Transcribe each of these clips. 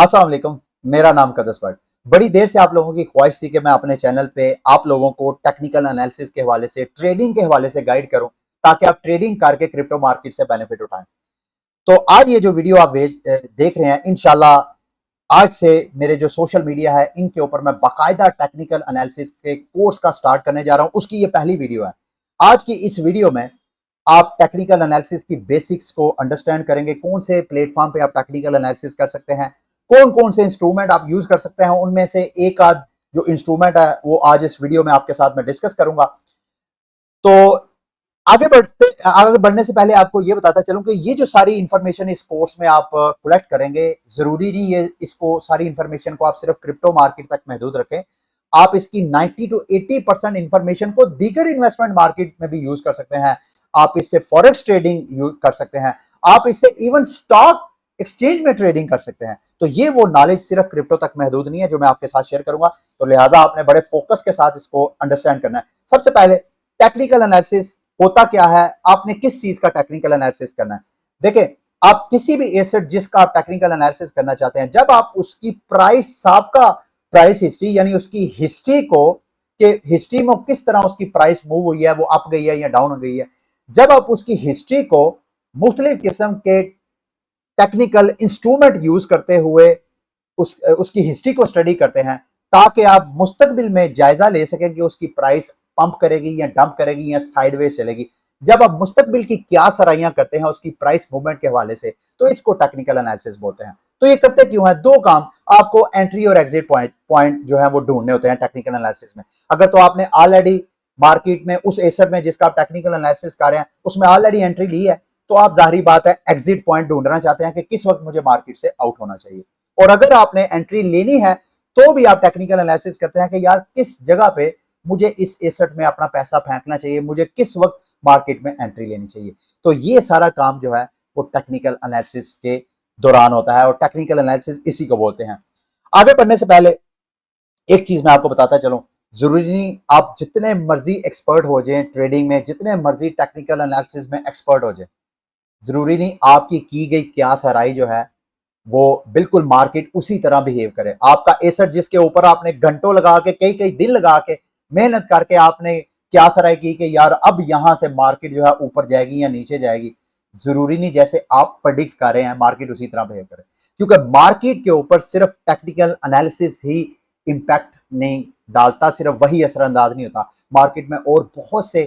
अस्सलाम वालेकुम। मेरा नाम कदस बट। बड़ी देर से आप लोगों की ख्वाहिश थी कि मैं अपने चैनल पे आप लोगों को टेक्निकल एनालिसिस के हवाले से, ट्रेडिंग के हवाले से गाइड करूं, ताकि आप ट्रेडिंग करके क्रिप्टो मार्केट से बेनिफिट उठाएं। तो आज ये जो वीडियो आप देख रहे हैं, इंशाल्लाह आज से मेरे जो सोशल मीडिया है इनके ऊपर मैं बाकायदा टेक्निकल एनालिसिस के कोर्स का स्टार्ट करने जा रहा हूं। उसकी ये पहली वीडियो है। आज की इस वीडियो में आप टेक्निकल एनालिसिस की बेसिक्स को अंडरस्टैंड करेंगे। कौन से प्लेटफॉर्म पे आप टेक्निकल एनालिसिस कर सकते हैं, कौन कौन से इंस्ट्रूमेंट आप यूज कर सकते हैं, उनमें से एक आध जो इंस्ट्रूमेंट है वो आज इस वीडियो में आपके साथ मैं डिस्कस करूंगा। तो आगे बढ़ने से पहले आपको ये बताता चलूं कि ये जो सारी इंफॉर्मेशन इस कोर्स में आप कलेक्ट करेंगे, जरूरी नहीं है इसको सारी इंफॉर्मेशन को आप सिर्फ क्रिप्टो मार्केट तक महदूद रखें। आप इसकी 90 to 80% इंफॉर्मेशन को दीगर इन्वेस्टमेंट मार्केट में भी यूज कर सकते हैं। आप इससे फॉरेक्स ट्रेडिंग यूज कर सकते हैं, आप इससे इवन स्टॉक एक्सचेंज में ट्रेडिंग कर सकते हैं। तो ये वो नॉलेज सिर्फ क्रिप्टो तक महदूद नहीं है जो मैं आपके साथ शेयर करूंगा। तो लिहाजा आपने बड़े फोकस के साथ इसको अंडरस्टैंड करना है। सबसे पहले टेक्निकल एनालिसिस होता क्या है, आपने किस चीज का टेक्निकल एनालिसिस करना है। देखिए, आप किसी भी एसेट जिसका आप टेक्निकल एनालिसिस करना चाहते हैं, जब आप उसकी प्राइस साबका प्राइस हिस्ट्री यानी उसकी हिस्ट्री को कि हिस्ट्री में किस तरह उसकी प्राइस मूव हुई है, वो अप गई है या डाउन हो गई है, जब आप उसकी हिस्ट्री को मुख्तलिफ किस्म के टेक्निकल इंस्ट्रूमेंट यूज करते हुए उसकी हिस्ट्री को स्टडी करते हैं, ताकि आप मुस्तकबिल में जायजा ले सकें कि उसकी प्राइस पंप करेगी या डंप करेगी या साइडवेज चलेगी। जब आप मुस्तकबिल की क्या सराहियां करते हैं उसकी प्राइस मूवमेंट के हवाले से, तो इसको टेक्निकल एनालिसिस बोलते हैं। तो ये करते क्यों है? दो काम। आपको एंट्री और एग्जिट पॉइंट जो है वो ढूंढने होते हैं टेक्निकल एनालिसिस में। अगर तो आपने ऑलरेडी मार्केट में उस एसेट में जिसका आप टेक्निकल एनालिसिस कर रहे हैं उसमें ऑलरेडी एंट्री ली है, तो आप जाहिर बात है एग्जिट पॉइंट ढूंढना चाहते हैं कि किस वक्त मुझे मार्केट से आउट होना चाहिए। और अगर आपने एंट्री लेनी है तो भी आप टेक्निकल एनालिसिस करते हैं कि यार किस जगह पे मुझे इस एसेट में अपना पैसा फेंकना चाहिए, मुझे किस वक्त मार्केट में एंट्री लेनी चाहिए। तो ये सारा काम जो है वो टेक्निकल एनालिसिस के दौरान होता है और टेक्निकल एनालिसिस इसी को बोलते हैं। आगे बढ़ने से पहले एक चीज मैं आपको बताता चलूं, जरूरी नहीं आप जितने मर्जी एक्सपर्ट हो जाएं ट्रेडिंग में, जितने मर्जी टेक्निकल एनालिसिस में एक्सपर्ट हो जाएं, जरूरी नहीं आपकी की गई क्यास हराई जो है वो बिल्कुल मार्केट उसी तरह बिहेव करे। आपका एसेट जिसके ऊपर आपने घंटों लगा के, कई कई दिन लगा के मेहनत करके आपने क्या सराय की कि यार अब यहां से मार्केट जो है ऊपर जाएगी या नीचे जाएगी, जरूरी नहीं जैसे आप प्रेडिक्ट कर रहे हैं मार्केट उसी तरह बिहेव करे। क्योंकि मार्केट के ऊपर सिर्फ टेक्निकल एनालिसिस ही इंपैक्ट नहीं डालता, सिर्फ वही असरअंदाज नहीं होता। मार्केट में और बहुत से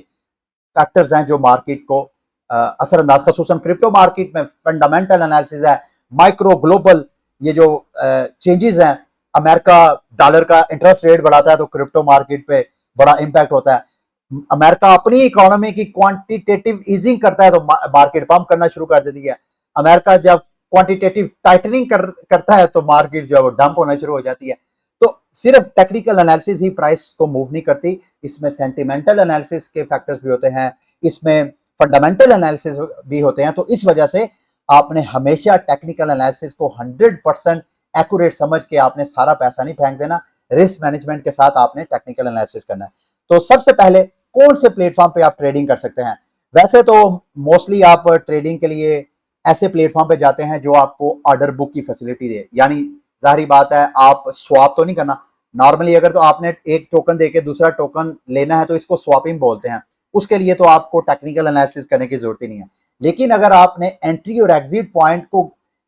फैक्टर्स हैं जो मार्केट को असरअंदाज, खसूसन क्रिप्टो मार्केट में फंडामेंटल एनालिसिस है, माइक्रो ग्लोबल ये जो चेंजेस हैं, अमेरिका डॉलर का इंटरेस्ट रेट बढ़ाता है तो क्रिप्टो मार्केट पे बड़ा इंपैक्ट होता है। अमेरिका अपनी इकोनॉमी की क्वांटिटेटिव ईजिंग करता है तो मार्केट पंप करना शुरू कर देती है। अमेरिका जब क्वांटिटेटिव टाइटनिंग करता है तो मार्केट जो है वो डंप होना शुरू हो जाती है। तो सिर्फ टेक्निकल एनालिसिस ही प्राइस को मूव नहीं करती, इसमें सेंटिमेंटल एनालिसिस के फैक्टर्स भी होते हैं, इसमें फंडामेंटल एनालिसिस भी होते हैं। तो इस वजह से आपने हमेशा टेक्निकल एनालिसिस को 100% एक्यूरेट समझ के आपने सारा पैसा नहीं फेंक देना, रिस्क मैनेजमेंट के साथ आपने टेक्निकल एनालिसिस करना है। तो सबसे पहले कौन से प्लेटफॉर्म पे आप ट्रेडिंग कर सकते हैं? वैसे तो मोस्टली आप ट्रेडिंग के लिए ऐसे प्लेटफॉर्म पे जाते हैं जो आपको ऑर्डर बुक की फैसिलिटी दे, यानी जाहिर बात है आप स्वैप तो नहीं करना। नॉर्मली अगर तो आपने एक टोकन देके दूसरा टोकन लेना है तो इसको स्वैपिंग बोलते हैं, उसके लिए तो आपको टेक्निकल एनालिसिस करने की जरूरत ही नहीं है। लेकिन अगर आपने एंट्री और एग्जिट पॉइंट को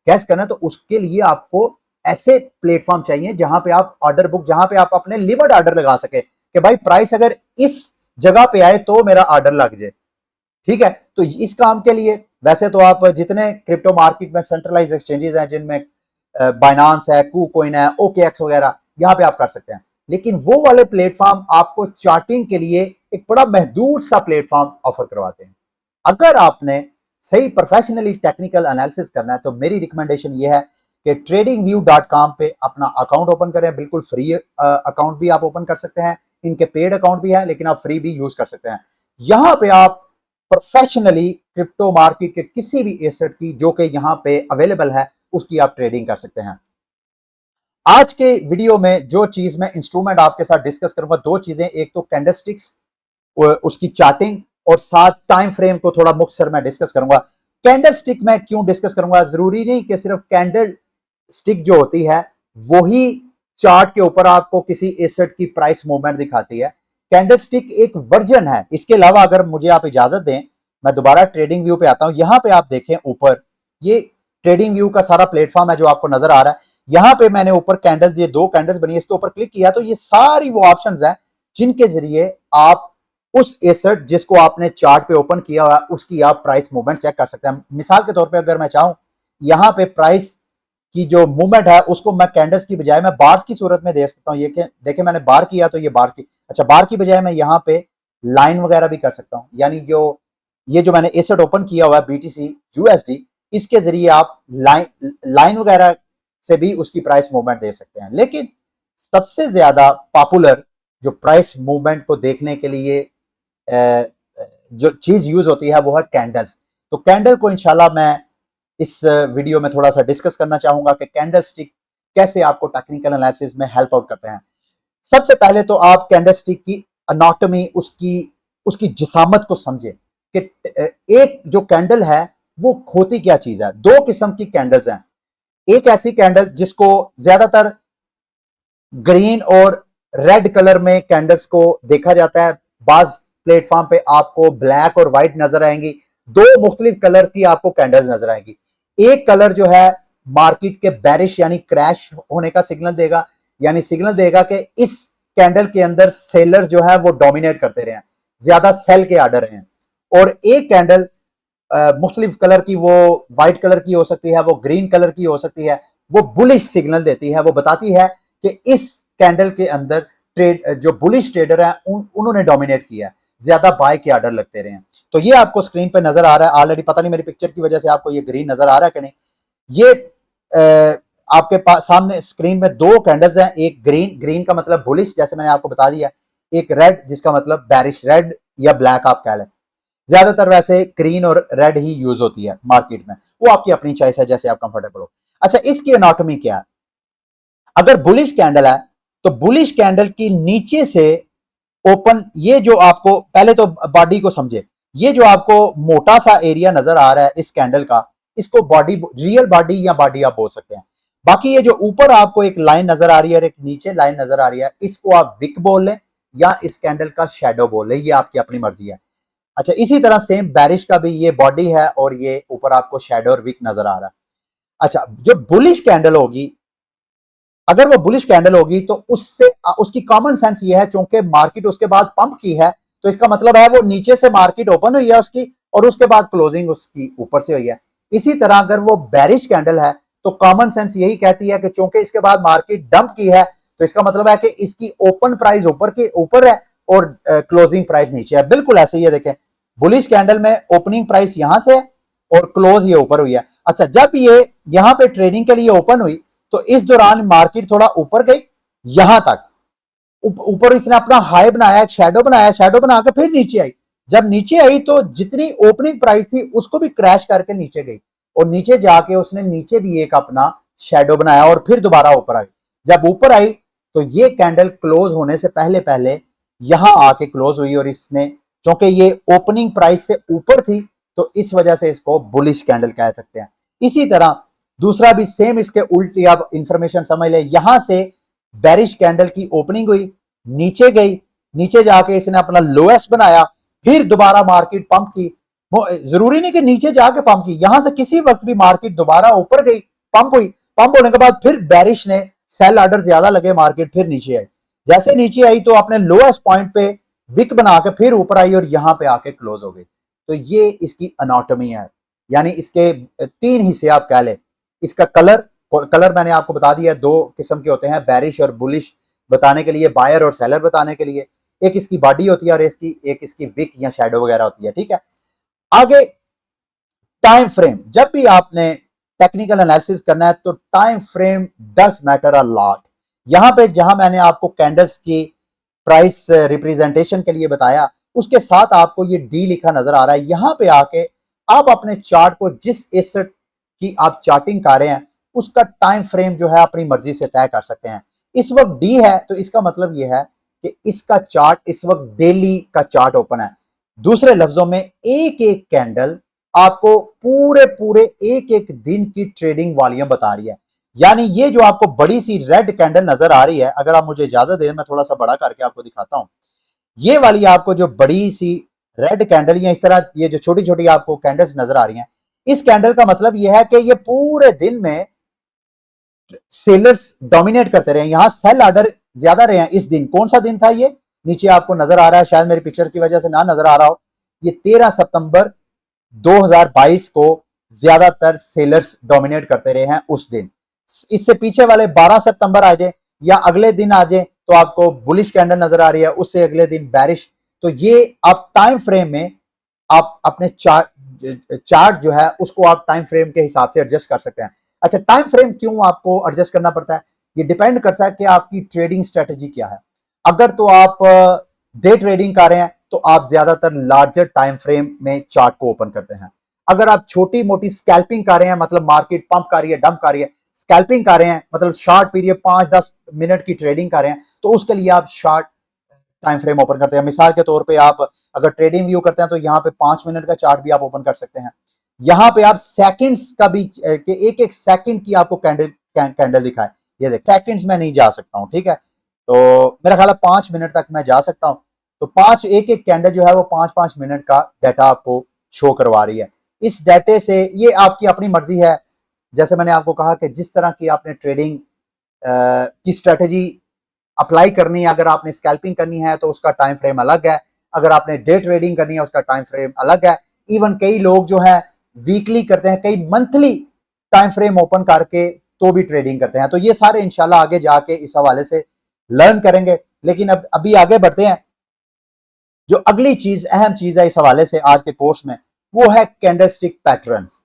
गैस करना तो उसके लिए आपको ऐसे प्लेटफॉर्म चाहिए जहां पे आप ऑर्डर बुक, जहां पे आप अपने लिमिट ऑर्डर लगा सके कि भाई प्राइस अगर इस जगह पे आए तो मेरा ऑर्डर लग जाए। ठीक है, तो इस काम के लिए वैसे तो आप जितने क्रिप्टो मार्केट में सेंट्रलाइज एक्सचेंजेस हैं जिनमें बाइनांस है, कूकॉइन है, ओकेएक्स वगैरह, यहां पे आप कर सकते हैं। लेकिन वो वाले प्लेटफॉर्म आपको चार्टिंग के लिए एक बड़ा महदूद सा प्लेटफॉर्म ऑफर करवाते हैं। अगर आपने सही प्रोफेशनली टेक्निकल एनालिसिस करना है तो मेरी रिकमेंडेशन ये है कि tradingview.com पे अपना अकाउंट ओपन करें। बिल्कुल फ्री अकाउंट भी आप ओपन कर सकते हैं, इनके पेड अकाउंट भी है लेकिन आप फ्री भी यूज कर सकते हैं। यहां पे आप प्रोफेशनली क्रिप्टो मार्केट के किसी भी एसेट की जो कि यहां पे अवेलेबल है उसकी आप ट्रेडिंग कर सकते हैं। आज के वीडियो में जो चीज मैं इंस्ट्रूमेंट आपके साथ डिस्कस करूंगा, दो चीजें, एक तो कैंडलस्टिक्स उसकी चार्टिंग और साथ टाइम फ्रेम को थोड़ा मुख्तसर मैं डिस्कस करूंगा। कैंडल स्टिक में क्यों डिस्कस करूंगा? जरूरी नहीं कि सिर्फ कैंडल स्टिक जो होती है वही चार्ट के ऊपर आपको किसी एसेट की प्राइस मूवमेंट दिखाती है। कैंडल स्टिक एक वर्जन है। इसके अलावा अगर मुझे आप इजाजत दें, मैं दोबारा ट्रेडिंग व्यू पे आता हूं। यहां पे आप देखें ऊपर, ये ट्रेडिंग व्यू का सारा प्लेटफॉर्म है जो आपको नजर आ रहा है। यहां पे मैंने ऊपर कैंडल्स, ये दो कैंडल्स बनी है, इसके ऊपर क्लिक किया तो ये सारी वो ऑप्शंस हैं जिनके जरिए आप उस एसेट जिसको आपने चार्ट पे ओपन किया हुआ उसकी आप प्राइस मूवमेंट चेक कर सकते हैं। मिसाल के तौर पे अगर मैं चाहूं यहां पे प्राइस की जो मूवमेंट है उसको मैं कैंडल्स की बजाय मैं बार्स की सूरत में देख सकता हूं। ये देखे मैंने बार किया तो ये बार की, अच्छा बार की बजाय मैं यहां पे लाइन वगैरह भी कर सकता हूं। यानी जो ये जो मैंने एसेट ओपन किया हुआ है बीटीसी यूएसडी, इसके जरिए आप लाइन वगैरह से भी उसकी प्राइस मूवमेंट दे सकते हैं। लेकिन सबसे ज्यादा पॉपुलर जो प्राइस मूवमेंट को देखने के लिए जो चीज यूज होती है वो है कैंडल्स। तो कैंडल को इंशाल्लाह मैं इस वीडियो में थोड़ा सा डिस्कस करना चाहूंगा कि कैंडल स्टिक कैसे आपको टेक्निकल एनालिसिस में हेल्प आउट करते हैं। सबसे पहले तो आप कैंडल स्टिक की अनाटॉमी, उसकी उसकी जिसामत को समझे कि एक जो कैंडल है वो होती क्या चीज है। दो किस्म की कैंडल्स हैं। एक ऐसी कैंडल जिसको ज्यादातर ग्रीन और रेड कलर में कैंडल्स को देखा जाता है। बाज प्लेटफॉर्म पे आपको ब्लैक और व्हाइट नजर आएंगी। दो मुख्तलिफ कलर की आपको कैंडल्स नजर आएंगी। एक कलर जो है मार्केट के बैरिश यानी क्रैश होने का सिग्नल देगा, यानी सिग्नल देगा कि इस कैंडल के अंदर सेलर जो है वो डोमिनेट करते रहे हैं, ज्यादा सेल के आर्डर हैं। और एक कैंडल मुख्तलिफ कलर की, वो व्हाइट कलर की हो सकती है, वो ग्रीन कलर की हो सकती है, वो बुलिश सिग्नल देती है। वो बताती है कि इस कैंडल के अंदर ट्रेड जो बुलिश ट्रेडर हैं उन्होंने डोमिनेट किया है, ज्यादा बाय के आर्डर लगते रहे हैं। तो ये आपको स्क्रीन पे नजर आ रहा है ऑलरेडी, पता नहीं मेरी पिक्चर की वजह से आपको ये ग्रीन नजर आ रहा है कि नहीं। ये आपके पास सामने स्क्रीन में दो कैंडल्स हैं, एक ग्रीन का मतलब बुलिश जैसे मैंने आपको बता दिया, एक रेड जिसका मतलब बैरिश, रेड या ब्लैक आप कह लें। ज्यादातर वैसे ग्रीन और रेड ही यूज होती है मार्केट में, वो आपकी अपनी चॉइस है जैसे आप कंफर्टेबल हो। अच्छा, इसकी एनाटॉमी क्या है। अगर बुलिश कैंडल है तो बुलिश कैंडल की नीचे से ओपन, ये जो आपको पहले तो बॉडी को समझे, ये जो आपको मोटा सा एरिया नजर आ रहा है इस कैंडल का, इसको बॉडी, रियल बॉडी या बॉडी आप बोल सकते हैं। बाकी ये जो ऊपर आपको एक लाइन नजर आ रही है और एक नीचे लाइन नजर आ रही है, इसको आप विक बोल लें या इस कैंडल का शेडो बोल लें, ये आपकी अपनी मर्जी है। अच्छा, इसी तरह सेम बैरिश का भी ये बॉडी है और ये ऊपर आपको शेडो और विक नजर आ रहा है। अच्छा, जो बुलिश कैंडल होगी, अगर वो बुलिश कैंडल होगी तो उससे उसकी कॉमन सेंस ये है, चूंकि मार्केट उसके बाद पंप की है तो इसका मतलब है वो नीचे से मार्केट ओपन हुई है उसकी और उसके बाद क्लोजिंग उसकी ऊपर से हुई है। इसी तरह अगर वो बैरिश कैंडल है तो कॉमन सेंस यही कहती है कि चूंकि इसके बाद मार्केट डंप की है तो इसका मतलब है कि इसकी ओपन प्राइस ऊपर के ऊपर है और क्लोजिंग प्राइस नीचे है। बिल्कुल ऐसे ही देखें, बुलिश कैंडल में ओपनिंग प्राइस यहां से और क्लोज ये ऊपर हुई है। अच्छा, जब ये यहां पे ट्रेडिंग के लिए ओपन हुई तो इस दौरान मार्केट थोड़ा ऊपर गई, यहां तक ऊपर इसने अपना हाई बनाया, एक शेडो बनाया, शेडो बना के फिर नीचे आई। जब नीचे आई तो जितनी ओपनिंग प्राइस थी उसको भी क्रैश करके नीचे गई और नीचे जाके उसने नीचे भी एक अपना शेडो बनाया और फिर दोबारा ऊपर आई। जब ऊपर आई तो ये कैंडल क्लोज होने से पहले पहले यहां आके क्लोज हुई और इसने, क्योंकि ये ओपनिंग प्राइस से ऊपर थी तो इस वजह से इसको बुलिश कैंडल कह सकते हैं। इसी तरह दूसरा भी सेम, इसके उल्टी आप इंफॉर्मेशन समझ ले, यहां से बैरिश कैंडल की ओपनिंग हुई, नीचे गई, नीचे जाके इसने अपना लोएस्ट बनाया, फिर दोबारा मार्केट पंप की। जरूरी नहीं कि नीचे जाके पंप की, यहां से किसी वक्त भी मार्केट दोबारा ऊपर गई, पंप हुई, पंप होने के बाद फिर बैरिश ने सेल ऑर्डर ज्यादा लगे, मार्केट फिर नीचे आई। जैसे नीचे आई तो अपने लोएस्ट पॉइंट पे विक बना के फिर ऊपर आई और यहां पे आके क्लोज हो गई। तो ये इसकी अनाटॉमी है, यानी इसके तीन हिस्से आप कह ले। इसका कलर मैंने आपको बता दिया, दो किस्म के होते हैं, बैरिश और बुलिश बताने के लिए, बायर और सेलर बताने के लिए। एक इसकी बॉडी होती है और एक इसकी विक या शैडो वगैरह होती है। ठीक है, आगे टाइम फ्रेम, जब भी आपने टेक्निकल एनालिसिस करना है तो time frame does matter a lot. यहां पे जहां मैंने आपको कैंडल्स की प्राइस रिप्रेजेंटेशन के लिए बताया, उसके साथ आपको ये डी लिखा नजर आ रहा है। यहां पे आके आप अपने चार्ट को, जिस एसेट की आप चार्टिंग कर रहे हैं, उसका टाइम फ्रेम जो है अपनी मर्जी से तय कर सकते हैं। इस वक्त डी है तो इसका मतलब यह है कि इसका चार्ट इस वक्त डेली का चार्ट ओपन है। दूसरे लफ्जों में एक एक कैंडल आपको पूरे पूरे एक एक दिन की ट्रेडिंग वॉल्यूम बता रही है। यानी ये जो आपको बड़ी सी रेड कैंडल नजर आ रही है, अगर आप मुझे इजाजत दें मैं थोड़ा सा बड़ा करके आपको दिखाता हूं। ये वाली आपको जो बड़ी सी रेड कैंडल या इस तरह ये जो छोटी छोटी आपको कैंडल्स नजर आ रही हैं, इस कैंडल का मतलब यह है कि ये पूरे दिन में सेलर्स डोमिनेट करते रहे, यहां सेल ऑर्डर ज्यादा रहे हैं। इस दिन कौन सा दिन था ये, नीचे आपको नजर आ रहा है, शायद मेरी पिक्चर की वजह से ना नजर आ रहा हो, ये 13 सितंबर 2022 को ज्यादातर सेलर्स डोमिनेट करते रहे हैं उस दिन। इससे पीछे वाले 12 सितंबर आ जाए या अगले दिन आ जाए तो आपको बुलिश कैंडल नजर आ रही है, उससे अगले दिन बैरिश। तो ये आप टाइम फ्रेम में आप अपने चार्ट जो है उसको आप टाइम फ्रेम के हिसाब से एडजस्ट कर सकते हैं। अच्छा, टाइम फ्रेम क्यों आपको एडजस्ट करना पड़ता है, ये डिपेंड करता है कि आपकी ट्रेडिंग स्ट्रेटेजी क्या है। अगर तो आप डे ट्रेडिंग कर रहे हैं तो आप ज्यादातर लार्जर टाइम फ्रेम में चार्ट को ओपन करते हैं। अगर आप छोटी मोटी स्कैल्पिंग कर रहे हैं, मतलब मार्केट पंप कर रही है, डंप कर रही है, स्कैल्पिंग कर रहे हैं, मतलब शॉर्ट पीरियड 5-10 मिनट की ट्रेडिंग कर रहे हैं, तो उसके लिए आप शॉर्ट टाइम फ्रेम ओपन करते हैं। मिसाल के तौर पे आप अगर ट्रेडिंग व्यू करते हैं तो यहाँ पे 5 मिनट का चार्ट भी आप ओपन कर सकते हैं। यहाँ पे आप सेकंड्स का भी, एक एक सेकंड की आपको कैंडल दिखाए, ये देख सेकंड्स में नहीं जा सकता हूँ, ठीक है, तो मेरा ख्याल है 5 मिनट तक मैं जा सकता हूँ। तो एक एक कैंडल जो है वो 5-5 मिनट का डाटा आपको शो करवा रही है। इस डाटे से ये आपकी अपनी मर्जी है, जैसे मैंने आपको कहा कि जिस तरह की आपने ट्रेडिंग की स्ट्रेटेजी अप्लाई करनी है, अगर आपने स्कैल्पिंग करनी है तो उसका टाइम फ्रेम अलग है, अगर आपने डे ट्रेडिंग करनी है उसका टाइम फ्रेम अलग है। इवन कई लोग जो है वीकली करते हैं, कई मंथली टाइम फ्रेम ओपन करके तो भी ट्रेडिंग करते हैं। तो ये सारे इंशाल्लाह आगे जाके इस हवाले से लर्न करेंगे। लेकिन अब अभी आगे बढ़ते हैं, जो अगली चीज, अहम चीज है इस हवाले से आज के कोर्स में, वो है कैंडलस्टिक पैटर्न्स।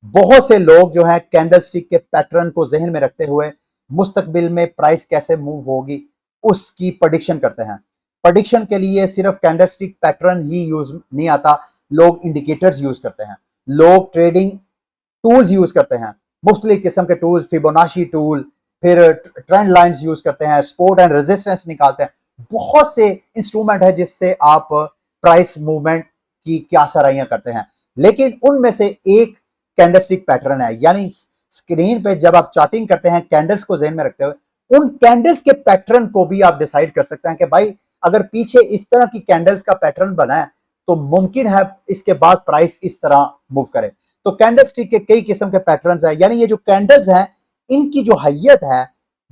बहुत से लोग जो है कैंडलस्टिक के पैटर्न को जहन में रखते हुए मुस्तकबिल में प्राइस कैसे मूव होगी उसकी प्रेडिक्शन करते हैं। प्रेडिक्शन के लिए सिर्फ कैंडलस्टिक पैटर्न ही यूज नहीं आता, लोग इंडिकेटर्स यूज करते हैं, लोग ट्रेडिंग टूल्स यूज करते हैं, मुख्तलिफ किस्म के टूल्स, फिबोनाची टूल, फिर ट्रेंड लाइंस यूज करते हैं, सपोर्ट एंड रेजिस्टेंस निकालते हैं। बहुत से इंस्ट्रूमेंट है जिससे आप प्राइस मूवमेंट की क्या सराहियां करते हैं। लेकिन उनमें से एक कैंडलस्टिक पैटर्न है, यानी स्क्रीन पे जब आप चार्टिंग करते हैं कैंडल्स को ज़हन में रखते हुए उन कैंडल्स के पैटर्न को भी आप डिसाइड कर सकते हैं कि भाई अगर पीछे इस तरह की कैंडल्स का पैटर्न बना है तो मुमकिन है इसके बाद प्राइस इस तरह मूव करे। तो कैंडलस्टिक के कई किस्म के पैटर्न्स हैं, यानी ये जो कैंडल्स हैं इनकी जो हैयत है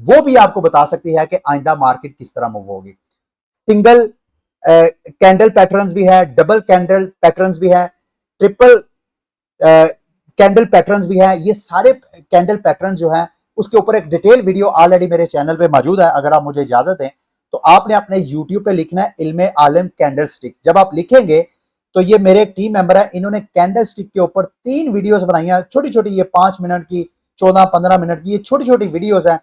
वो भी आपको बता सकती है कि आइंदा मार्केट किस तरह मूव होगी। सिंगल कैंडल पैटर्न्स भी है, डबल कैंडल पैटर्न्स भी है, ट्रिपल कैंडल पैटर्न्स भी है। ये सारे कैंडल पैटर्न जो है उसके ऊपर एक डिटेल वीडियो ऑलरेडी मेरे चैनल पे मौजूद है। अगर आप मुझे इजाजत दें तो आपने अपने यूट्यूब पे लिखना है इल्मे आलम कैंडल स्टिक। जब आप लिखेंगे तो ये मेरे एक टीम मेंबर है, इन्होंने कैंडल स्टिक के ऊपर 3 वीडियोस बनाई हैं, छोटी छोटी, ये 5 मिनट की, 14-15 मिनट की, ये छोटी छोटी वीडियोस हैं।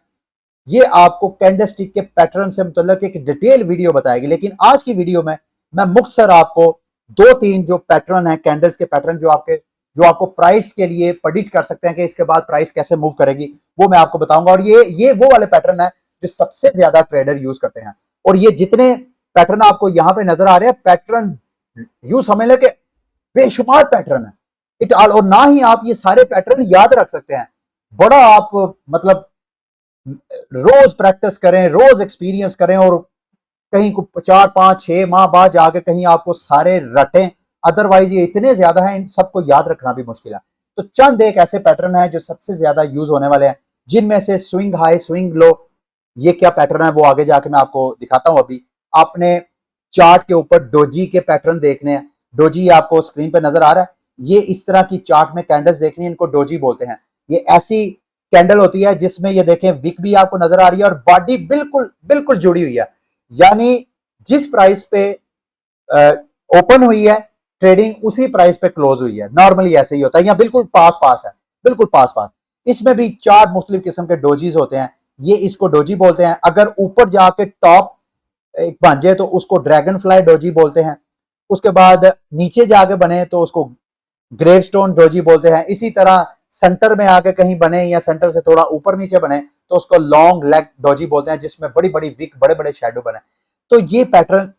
ये आपको कैंडल स्टिक के पैटर्न से मुतल्लिक एक डिटेल वीडियो बताएगी। लेकिन आज की वीडियो में मैं मुख्तसर आपको 2-3 जो पैटर्न है कैंडल्स के पैटर्न जो आपको प्राइस के लिए प्रेडिक्ट कर सकते हैं कि इसके बाद प्राइस कैसे मूव करेगी, वो मैं आपको बताऊंगा। और ये वो वाले पैटर्न है जो सबसे ज्यादा ट्रेडर यूज करते हैं। और ये जितने पैटर्न आपको यहां पे नजर आ रहे हैं, पैटर्न यूं समझ लें कि बेशुमार पैटर्न है इट ऑल। और ना ही आप ये सारे पैटर्न याद रख सकते हैं, बड़ा आप मतलब रोज प्रैक्टिस करें, रोज एक्सपीरियंस करें, और कहीं को 4-5-6 माह बाद जाके कहीं आपको सारे रटें, अदरवाइज ये इतने ज्यादा हैं इन सबको याद रखना भी मुश्किल है। तो चंद एक ऐसे पैटर्न है जो सबसे ज्यादा यूज होने वाले हैं, जिनमें से स्विंग हाई, स्विंग लो, ये क्या पैटर्न है वो आगे जाके मैं आपको दिखाता हूं। अभी आपने चार्ट के ऊपर डोजी के पैटर्न देखने हैं, डोजी आपको स्क्रीन पे नजर आ रहा है, ये इस तरह की चार्ट में कैंडल्स देखनी है, इनको डोजी बोलते हैं। ये ऐसी कैंडल होती है जिसमें ये देखें विक भी आपको नजर आ रही है और बॉडी बिल्कुल बिल्कुल जुड़ी हुई है, यानी जिस प्राइस पे ओपन हुई है ट्रेडिंग उसी प्राइस पे क्लोज हुई है। नॉर्मली ऐसे ही होता है, यहाँ बिल्कुल पास पास है, बिल्कुल पास पास। इसमें भी 4 मुख्तलिफ किस्म के डोजीज होते हैं, ये इसको डोजी बोलते हैं। अगर ऊपर जाके टॉप एक बन जाए तो उसको ड्रैगन फ्लाई डोजी बोलते हैं। उसके बाद नीचे जाके बने तो उसको ग्रेवस्टोन डोजी बोलते हैं। इसी तरह सेंटर में आके कहीं बने या सेंटर से थोड़ा ऊपर नीचे बने तो उसको लॉन्ग लेग डोजी बोलते हैं, जिसमें बड़ी बड़ी विक, बड़े बड़े शेडो बने। तो ये पैटर्न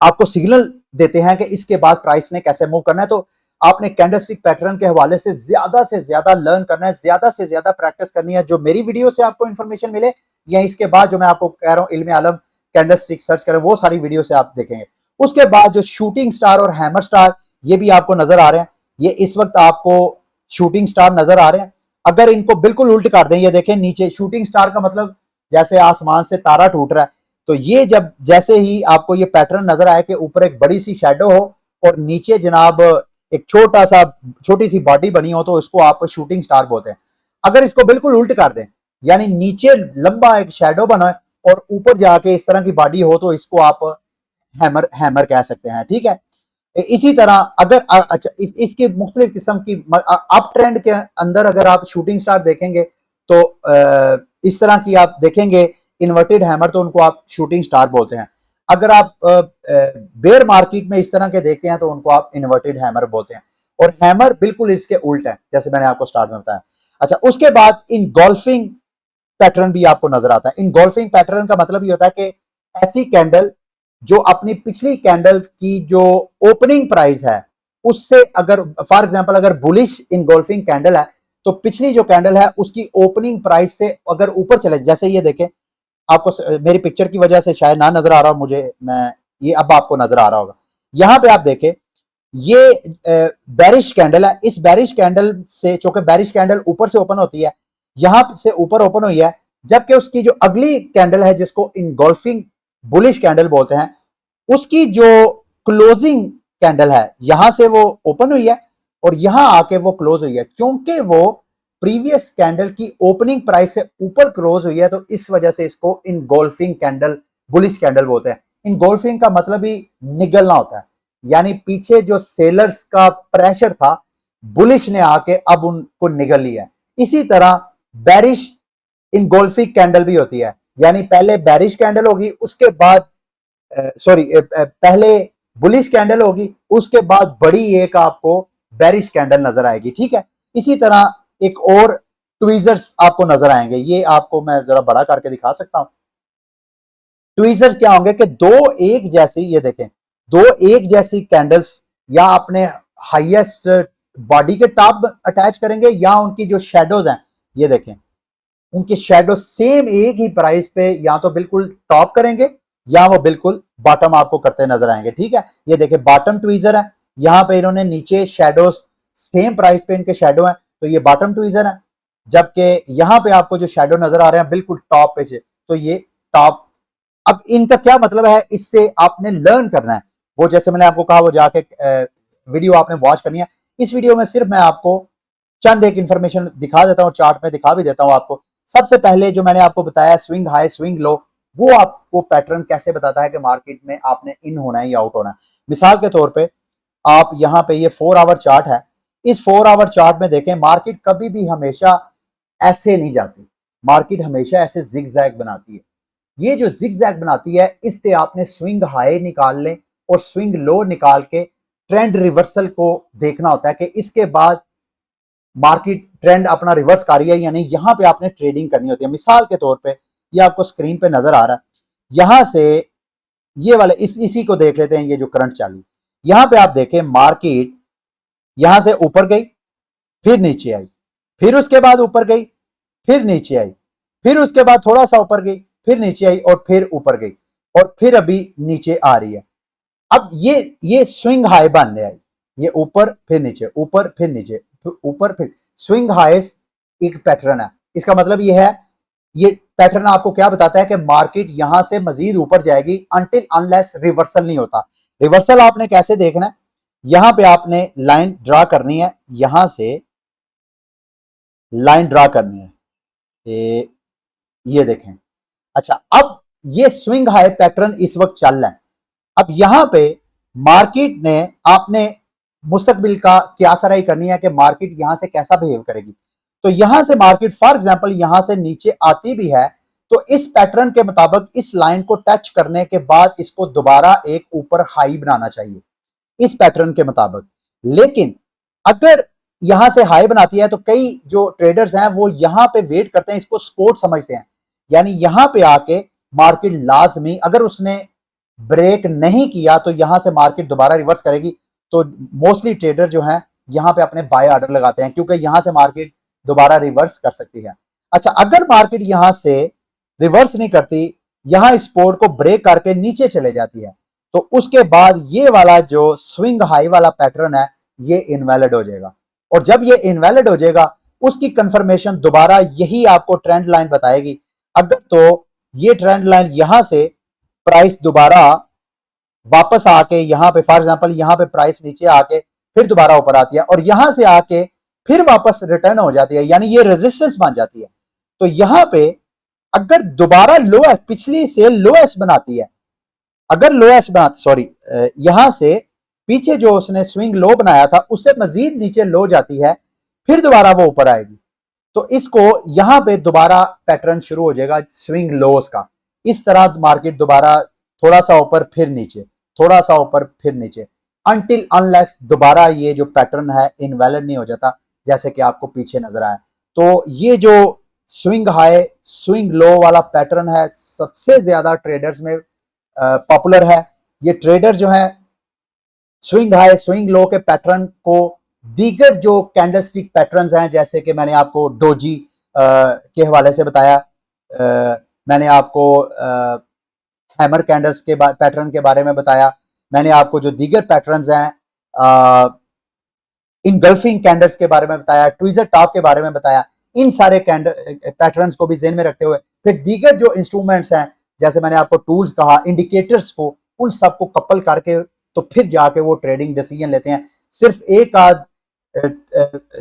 आपको सिग्नल देते हैं कि इसके बाद प्राइस ने कैसे मूव करना है। तो आपने कैंडलस्टिक पैटर्न के हवाले से ज्यादा लर्न करना है, ज्यादा से ज्यादा प्रैक्टिस करनी है। जो मेरी वीडियो से आपको इंफॉर्मेशन मिले या इसके बाद जो मैं आपको कह रहा हूं इल्म आलम कैंडलस्टिक सर्च करें, वो सारी वीडियो से आप देखेंगे। उसके बाद जो शूटिंग स्टार और हैमर स्टार ये भी आपको नजर आ रहे हैं, ये इस वक्त आपको शूटिंग स्टार नजर आ रहे हैं। अगर इनको बिल्कुल उल्ट कर दें, ये देखें नीचे शूटिंग स्टार का मतलब जैसे आसमान से तारा टूट रहा है, तो ये जब जैसे ही आपको ये पैटर्न नजर आए कि ऊपर एक बड़ी सी शेडो हो और नीचे जनाब एक छोटी सी बॉडी बनी हो, तो इसको आप शूटिंग स्टार बोलते हैं। अगर इसको बिल्कुल उल्ट कर दें, यानी नीचे लंबा एक शेडो बना है और ऊपर जाके इस तरह की बॉडी हो, तो इसको आप हैमर कह सकते हैं। ठीक है, इसी तरह अगर अच्छा इसके मुख्तलिफ किस्म की अप ट्रेंड के अंदर अगर आप शूटिंग स्टार देखेंगे तो इस तरह की आप देखेंगे इन्वर्टेड हैमर, तो उनको आप शूटिंग स्टार बोलते हैं। अगर आप बेयर मार्केट में इस तरह के देखते हैं तो उनको आप इन्वर्टेड हैमर बोलते हैं। और हैमर बिल्कुल इसके उल्ट है, जैसे मैंने आपको स्टार्ट में बताया। अच्छा, उसके बाद इनगोल्फिंग पैटर्न भी आपको नजर आता है। इनगोल्फिंग पैटर्न का मतलब ये होता है कि ऐसी कैंडल जो अपनी पिछली कैंडल की जो ओपनिंग प्राइस है उससे, अगर फॉर एग्जांपल अगर बुलिश इनगोल्फिंग कैंडल है तो पिछली जो कैंडल है उसकी ओपनिंग प्राइस से अगर ऊपर चले, जैसे ये देखें, आपको मेरी पिक्चर की वजह से शायद ना नजर आ रहा हो मुझे, मैं ये अब आपको नजर आ रहा होगा। यहां पे आप देखें, ये बैरिश कैंडल है। इस बैरिश कैंडल से, चूंकि बैरिश कैंडल ऊपर से ओपन होती है, यहां से ऊपर ओपन हुई है, जबकि उसकी जो अगली कैंडल है जिसको इनगोल्फिंग बुलिश कैंडल बोलते हैं, उसकी जो क्लोजिंग कैंडल है यहां से वो ओपन हुई है और यहां आके वो क्लोज हुई है। क्योंकि वो प्रीवियस कैंडल की ओपनिंग प्राइस से ऊपर क्लोज हुई है, तो इस वजह से इसको इनगोल्फिंग कैंडल, बुलिश कैंडल बोलते हैं। इनगोल्फिंग का मतलब ही निगलना होता है, यानी पीछे जो सेलर्स का प्रेशर था, बुलिश ने आके अब उनको निगल लिया है। इसी तरह बैरिश इनगोल्फिंग कैंडल भी होती है, यानी पहले बैरिश कैंडल होगी, उसके बाद पहले बुलिश कैंडल होगी, उसके बाद बड़ी एक आपको बैरिश कैंडल नजर आएगी। ठीक है, इसी तरह एक और ट्वीजर्स आपको नजर आएंगे, ये आपको मैं जरा बड़ा करके दिखा सकता हूं। ट्वीजर्स क्या होंगे कि दो एक जैसी, ये देखें, दो एक जैसी कैंडल्स या अपने हाईएस्ट बॉडी के टॉप अटैच करेंगे या उनकी जो शेडोज हैं, ये देखें, उनके शेडो सेम एक ही प्राइस पे या तो बिल्कुल टॉप करेंगे या वो बिल्कुल बॉटम आपको करते नजर आएंगे। ठीक है, ये देखिए बॉटम ट्वीजर है, यहां पे इन्होंने नीचे शेडोज सेम प्राइस पे इनके शेडो हैं, तो ये बॉटम ट्वीजर है। जबकि यहां पे आपको जो शेडो नजर आ रहे हैं बिल्कुल टॉप पे से, तो ये टॉप। अब इनका क्या मतलब है, इससे आपने लर्न करना है। वो जैसे मैंने आपको कहा, वो जाके वीडियो आपने वॉच करनी है। इस वीडियो में सिर्फ मैं आपको चंद एक इंफॉर्मेशन दिखा देता हूं, चार्ट में दिखा भी देता हूं आपको। सबसे पहले जो मैंने आपको बताया स्विंग हाई स्विंग लो, वो आपको पैटर्न कैसे बताता है कि मार्केट में आपने इन होना है या आउट होना है। मिसाल के तौर पे आप यहाँ पे ये 4 आवर चार्ट है, इस 4 आवर चार्ट में देखें, मार्केट कभी भी हमेशा ऐसे नहीं जाती, मार्केट हमेशा ऐसे जिगजैग बनाती है। ये जो जिगजैग बनाती है, इससे आपने स्विंग हाई निकाल लें और स्विंग लो निकाल के ट्रेंड रिवर्सल को देखना होता है कि इसके बाद मार्केट ट्रेंड अपना रिवर्स कर रही है, यानी यहां पे आपने ट्रेडिंग करनी होती है। मिसाल के तौर पे ये आपको स्क्रीन पे नजर आ रहा है, यहां से ये वाले इसी को देख लेते हैं, ये जो करंट चालू, यहां पे आप देखें मार्केट यहां से ऊपर गई, फिर नीचे आई, फिर उसके बाद ऊपर गई, फिर नीचे आई, फिर उसके बाद थोड़ा सा ऊपर गई, फिर नीचे आई और फिर ऊपर गई और फिर अभी नीचे आ रही है। अब ये स्विंग हाई बनने आई, ये ऊपर फिर नीचे, ऊपर फिर नीचे, ऊपर फिर स्विंग हाइस एक पैटर्न है। इसका मतलब ये है, ये पैटर्न आपको क्या बताता है कि मार्केट यहां से मजीद ऊपर जाएगी अनटिल अनलेस रिवर्सल नहीं होता। रिवर्सल आपने कैसे देखना है, यहां पे आपने लाइन ड्रा करनी है, यहां से लाइन ड्रा करनी है, ये देखें। अच्छा, अब ये स्विंग हाई पैटर्न इस वक्त चल रहा है। अब यहां पे मार्केट ने आपने मुस्तकबिल का क्या सराई करनी है कि मार्केट यहां से कैसा बिहेव करेगी। तो यहां से मार्केट फॉर एग्जांपल यहां से नीचे आती भी है, तो इस पैटर्न के मुताबिक इस लाइन को टच करने के बाद इसको दोबारा एक ऊपर हाई बनाना चाहिए इस पैटर्न के मुताबिक। लेकिन अगर यहां से हाई बनाती है तो कई जो ट्रेडर्स हैं वो यहां पे वेट करते हैं, इसको सपोर्ट समझते हैं, यानी यहां पे आके मार्केट लाजमी, अगर उसने ब्रेक नहीं किया तो यहां से मार्केट दोबारा रिवर्स करेगी। तो मोस्टली ट्रेडर जो है यहाँ पे अपने बाय ऑर्डर लगाते हैं, क्योंकि यहाँ से मार्केट दोबारा रिवर्स कर सकती है। अच्छा, अगर मार्केट यहाँ से रिवर्स नहीं करती, यहाँ सपोर्ट को ब्रेक करके नीचे चले जाती है, तो उसके बाद ये वाला जो स्विंग हाई वाला पैटर्न है ये इनवैलिड हो जाएगा। और जब ये इनवैलिड हो जाएगा, उसकी कंफर्मेशन दोबारा यही आपको ट्रेंड लाइन बताएगी। अगर तो ये ट्रेंड लाइन यहां से प्राइस दोबारा वापस आके यहाँ पे, फॉर एग्जांपल यहाँ पे प्राइस नीचे आके फिर दोबारा ऊपर आती है और यहां से आके फिर वापस रिटर्न हो जाती है, यानी ये रेजिस्टेंस बन जाती है। तो यहां पे अगर दोबारा लोएस्ट, पिछली से लोएस्ट बनाती है, अगर लोएस्ट बना, सॉरी, यहां से पीछे जो उसने स्विंग लो बनाया था उससे मजीद नीचे लो जाती है, फिर दोबारा वो ऊपर आएगी, तो इसको यहां पे दोबारा पैटर्न शुरू हो जाएगा स्विंग लोस का। इस तरह मार्केट दोबारा थोड़ा सा ऊपर फिर नीचे, थोड़ा सा ऊपर फिर नीचे, अनटिल अनलेस दोबारा ये जो पैटर्न है इनवैलिड नहीं हो जाता, जैसे कि आपको पीछे नजर आया। तो ये जो स्विंग हाई स्विंग लो वाला पैटर्न है सबसे ज्यादा ट्रेडर्स में पॉपुलर है। ये ट्रेडर जो है स्विंग हाई स्विंग लो के पैटर्न को दीगर जो कैंडलस्टिक पैटर्न्स हैं, जैसे कि मैंने आपको डोजी के हवाले से बताया, मैंने आपको हैमर कैंडल्स के पैटर्न के बारे में बताया, मैंने आपको जो दीगर पैटर्न्स हैं इनगल्फिंग कैंडल्स के बारे में बताया, ट्विजर टॉप के बारे में बताया। इन सारे पैटर्न्स को भी ज़हन में रखते हुए फिर दीगर जो इंस्ट्रूमेंट्स हैं, जैसे मैंने आपको टूल्स कहा, इंडिकेटर्स को, उन सबको कपल करके तो फिर जाके वो ट्रेडिंग डिसीजन लेते हैं। सिर्फ एक आध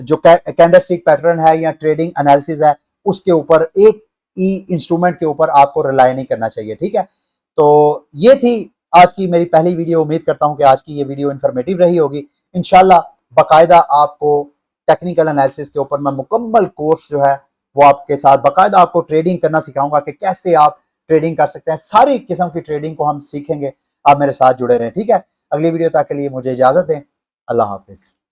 जो कैंडलस्टिक पैटर्न है या ट्रेडिंग एनालिसिस है उसके ऊपर, एक ही इंस्ट्रूमेंट के ऊपर आपको रिलाई नहीं करना चाहिए, ठीक है। तो ये थी आज की मेरी पहली वीडियो। उम्मीद करता हूं कि आज की ये वीडियो इंफॉर्मेटिव रही होगी। इंशाल्लाह बाकायदा आपको टेक्निकल एनालिसिस के ऊपर मैं मुकम्मल कोर्स जो है वो आपके साथ बाकायदा आपको ट्रेडिंग करना सिखाऊंगा कि कैसे आप ट्रेडिंग कर सकते हैं। सारी किस्म की ट्रेडिंग को हम सीखेंगे। आप मेरे साथ जुड़े रहें, ठीक है। अगली वीडियो तक के लिए मुझे इजाजत दें। अल्लाह हाफिज।